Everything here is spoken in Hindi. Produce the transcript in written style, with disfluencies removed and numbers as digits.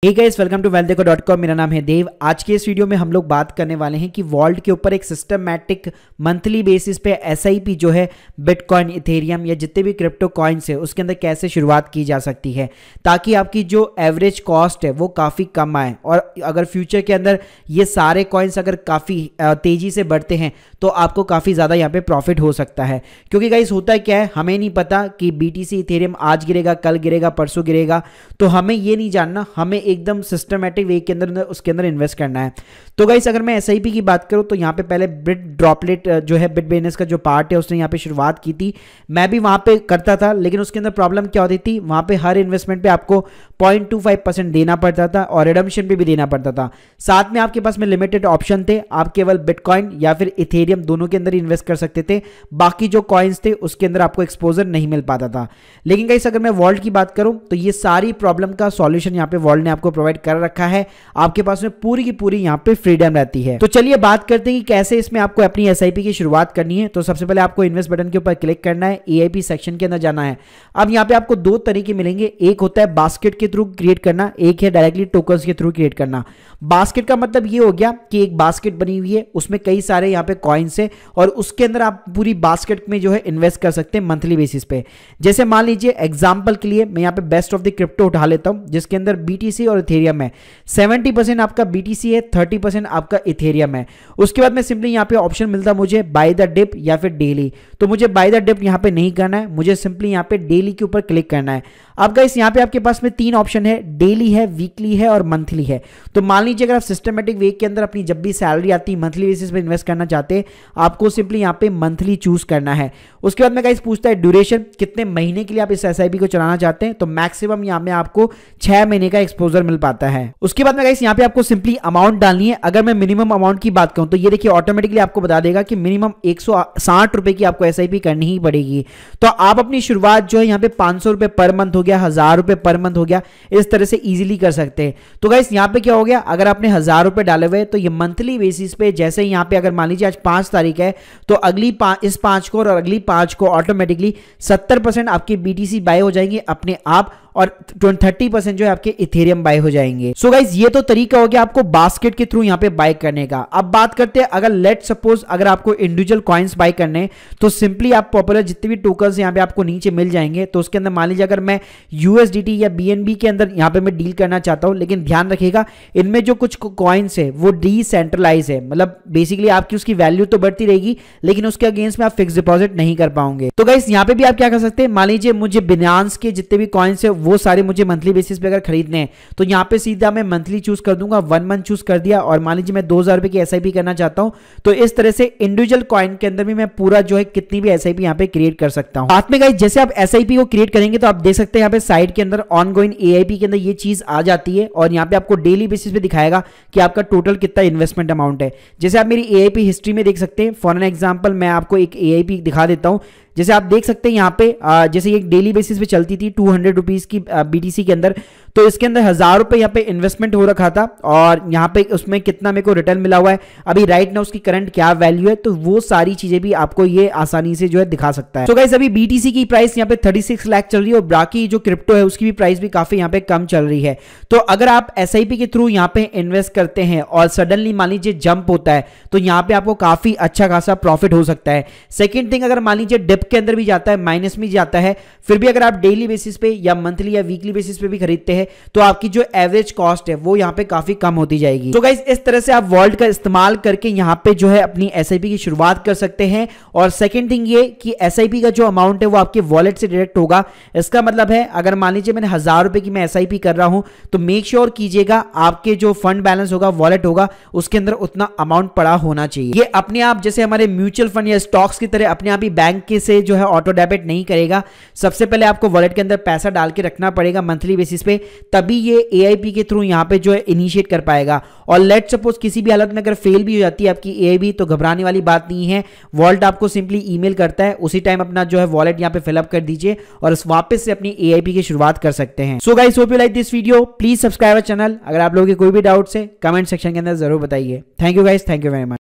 Hey guys, welcome to wealthdeco.com। मेरा नाम है देव। आज के इस वीडियो में हम लोग बात करने वाले हैं कि वॉल्ट के ऊपर एक सिस्टमैटिक मंथली बेसिस पे एसआईपी जो है बिटकॉइन, इथेरियम या जितने भी क्रिप्टो कॉइन्स है उसके अंदर कैसे शुरुआत की जा सकती है ताकि आपकी जो एवरेज कॉस्ट है वो काफ़ी कम आए। और अगर फ्यूचर के अंदर ये सारे कॉइन्स अगर काफ़ी तेज़ी से बढ़ते हैं तो आपको काफ़ी ज़्यादा यहाँ पे प्रॉफिट हो सकता है। क्योंकि गाइस होता है क्या है, हमें नहीं पता कि बीटीसी इथेरियम आज गिरेगा, कल गिरेगा, परसों गिरेगा, तो हमें ये नहीं जानना, हमें एकदम सिस्टमैटिक वे के अंदर उसके अंदर इन्वेस्ट करना है। तो गाइस अगर मैं एसआईपी की बात करूं तो यहाँ पे पहले बिट ड्रॉपलेट जो है बिटबेनेस का जो पार्ट है उसने यहाँ पे शुरुआत की थी। मैं भी वहाँ पे करता था, लेकिन उसके अंदर प्रॉब्लम क्या होती थी, वहाँ पे हर इन्वेस्टमेंट पे आपको 0.25% देना पड़ता था और रिडम्पशन पे भी देना पड़ता था। साथ में आपके पास में लिमिटेड ऑप्शन थे, आप केवल बिटकॉइन या फिर इथेरियम दोनों के अंदर इन्वेस्ट कर सकते थे। बाकी जो कॉइन्स थे उसके अंदर आपको एक्सपोजर नहीं मिल पाता था। लेकिन गाइस अगर मैं वॉल्ट की बात करूं तो ये सारी प्रॉब्लम का सॉल्यूशन यहाँ पे वॉल्ट ने आपको प्रोवाइड कर रखा है। आपके पास में पूरी की पूरी यहाँ पे फ्रीडम रहती है। तो चलिए बात करते हैं कि कैसे इसमें आपको अपनी एसआईपी की शुरुआत करनी है। तो सबसे पहले आपको इन्वेस्ट बटन के ऊपर क्लिक करना है, एआईपी सेक्शन के अंदर जाना है। अब यहाँ पे आपको दो तरीके मिलेंगे, एक होता है बास्केट के थ्रू क्रिएट करना, एक है डायरेक्टली टोकन्स के थ्रू क्रिएट करना। बास्केट का मतलब ये हो गया कि एक बास्केट बनी हुई है, उसमें कई सारे यहाँ पे कॉइन्स है और उसके अंदर आप पूरी बास्केट में जो है इन्वेस्ट कर सकते हैं मंथली बेसिस पे। जैसे मान लीजिए एग्जांपल के लिए मैं यहाँ पे बेस्ट ऑफ द क्रिप्टो उठा लेता हूँ, जिसके अंदर बीटीसी और इथेरियम है। 70% आपका बीटीसी है, 30% आपका इथेरियम है। उसके बाद में सिंपली यहाँ पे ऑप्शन मिलता है मुझे बाय द डिप या फिर डेली। तो मुझे बाय द डिप यहाँ पे नहीं करना है, मुझे सिंपली यहाँ पे डेली के ऊपर क्लिक करना है। अब गाइस यहाँ पे आपके पास में तीन ऑप्शन है, डेली है, वीकली है और मंथली है। तो मान लीजिए अगर आप सिस्टमेटिक वे के अंदर अपनी जब भी सैलरी आती है मंथली बेसिस पे इन्वेस्ट करना चाहते हैं, आपको सिंपली यहाँ पे मंथली चूज करना है। उसके बाद में गाइस पूछता है ड्यूरेशन, कितने महीने के लिए आप इस एसआईपी को चलाना चाहते हैं। तो मैक्सिमम यहाँ में आपको 6 महीने का एक्सपोजर मिल पाता है। उसके बाद में गाइस यहाँ पे आपको सिंपली अमाउंट डालनी है। अगर मैं मिनिमम अमाउंट की बात करूं तो ये देखिए ऑटोमेटिकली आपको बता देगा कि मिनिमम 160 रुपए की आपको एसआईपी करनी ही पड़ेगी। तो आप अपनी शुरुआत जो है यहाँ पे 500 रुपए पर मंथ हो गया, 1000 रुपए पर मंथ हो गया, इस तरह से इजीली कर सकते हैं। तो गाइस यहाँ पे क्या हो गया, अगर आपने 1000 रुपए डाले हुए तो ये मंथली बेसिस पे जैसे यहाँ पे अगर मान लीजिए आज 5 तारीख है तो अगली इस 5 को और अगली 5 को ऑटोमेटिकली 70% आपके बीटीसी बाय हो जाएंगे अपने आप और 30% जो है आपके इथेरियम बाय हो जाएंगे। सो गाइस ये तो तरीका हो गया आपको बास्केट के थ्रू यहाँ पे बाय करने का। अब बात करते हैं अगर लेट सपोज अगर आपको इंडिविजुअल कॉइन्स बाय करने हैं तो सिंपली आप पॉपुलर जितने भी टोकन्स यहाँ पे आपको नीचे मिल जाएंगे। तो उसके अंदर मान लीजिए अगर मैं यूएसडीटी या बीएनबी के अंदर यहाँ पे मैं डील करना चाहता हूँ, लेकिन ध्यान रखिएगा इनमें जो कुछ कॉइन्स है वो डिसेंट्रलाइज है, मतलब बेसिकली आपकी उसकी वैल्यू तो बढ़ती रहेगी लेकिन उसके अगेंस्ट में आप फिक्स डिपॉजिट नहीं कर पाओगे। तो गाइस यहाँ पे भी आप क्या कर सकते हैं, मान लीजिए मुझे बिनांस के जितने भी कॉइन्स है वो सारे मुझे मंथली बेसिस पे अगर खरीदने हैं तो यहाँ पे सीधा मैं मंथली चूज कर दूंगा, 1 मंथ चूज कर दिया और मान लीजिए मैं 2000 रुपए की एसआईपी करना चाहता हूं तो इस तरह से इंडिविजुअल कॉइन के अंदर भी मैं पूरा जो है कितनी भी एसआईपी यहाँ पे क्रिएट कर सकता हूं। साथ में गाइस जैसे आप एसआईपी को क्रिएट करेंगे तो आप देख सकते हैं यहाँ पे साइड के अंदर ऑनगोइंग एआईपी के अंदर ये चीज आ जाती है और यहाँ पे आपको डेली बेसिस पे दिखाएगा कि आपका टोटल कितना इन्वेस्टमेंट अमाउंट है। जैसे आप मेरी एआईपी हिस्ट्री में देख सकते हैं, फॉर एन एग्जाम्पल मैं आपको एक एआईपी दिखा देता हूं। जैसे आप देख सकते हैं यहाँ पे जैसे एक डेली बेसिस पे चलती थी 200 रुपीज की बीटीसी के अंदर, तो इसके अंदर 1000 रुपए यहाँ पे इन्वेस्टमेंट हो रखा था और यहाँ पे उसमें कितना मेरे को रिटर्न मिला हुआ है, अभी राइट ना उसकी करंट क्या वैल्यू है, तो वो सारी चीजें भी आपको ये आसानी से जो है दिखा सकता है। तो गाइस अभी बीटीसी की प्राइस यहाँ पे 36 लाख चल रही है और बाकी जो क्रिप्टो है उसकी भी प्राइस भी काफी यहाँ पे कम चल रही है। तो अगर आप एसआईपी के थ्रू यहाँ पे इन्वेस्ट करते हैं और सडनली मान लीजिए जंप होता है तो यहाँ पे आपको काफी अच्छा खासा प्रॉफिट हो सकता है। सेकेंड थिंग, अगर मान लीजिए डिप के अंदर भी जाता है, माइनस में जाता है, फिर भी अगर आप डेली बेसिस पे या मंथली या वीकली बेसिस पे भी खरीदते हैं तो आपकी जो एवरेज कॉस्ट है वो यहाँ पे काफी कम होती जाएगी। तो गाइस इस तरह से आप वॉल्ट का इस्तेमाल करके यहाँ पे जो है अपनी एसआईपी की शुरुआत कर सकते हैं। और सेकंड थिंग ये कि एसआईपी का जो अमाउंट है वो आपके वॉलेट से डायरेक्ट होगा। इसका मतलब है अगर मान लीजिए मैंने 1000 रुपए की मैं एसआईपी कर रहा हूं तो मेक श्योर कीजिएगा आपके जो फंड बैलेंस होगा, वॉलेट होगा, उसके अंदर उतना अमाउंट पड़ा होना चाहिए। ये अपने आप जैसे हमारे म्यूचुअल फंड या स्टॉक्स की तरह अपने आप ही बैंक के से जो है ऑटो डेबिट नहीं करेगा। सबसे पहले आपको वॉलेट के अंदर पैसा डाल के रखना पड़ेगा मंथली बेसिस पे, तभी ये एआईपी के थ्रू यहाँ पे जो है इनिशिएट कर पाएगा। और लेट सपोज किसी भी हालत में अगर फेल भी हो जाती है आपकी एआईपी तो घबराने वाली बात नहीं है। वॉल्ट आपको सिंपली ईमेल करता है, उसी टाइम अपना जो है वॉलेट यहाँ पे फिलअप कर दीजिए और वापस से अपनी एआईपी की शुरुआत कर सकते हैं। So guys hope you like this video, please subscribe our channel. अगर आप लोगों के कोई भी डाउट्स है कमेंट सेक्शन के अंदर जरूर बताइए। Thank you guys, thank you very much.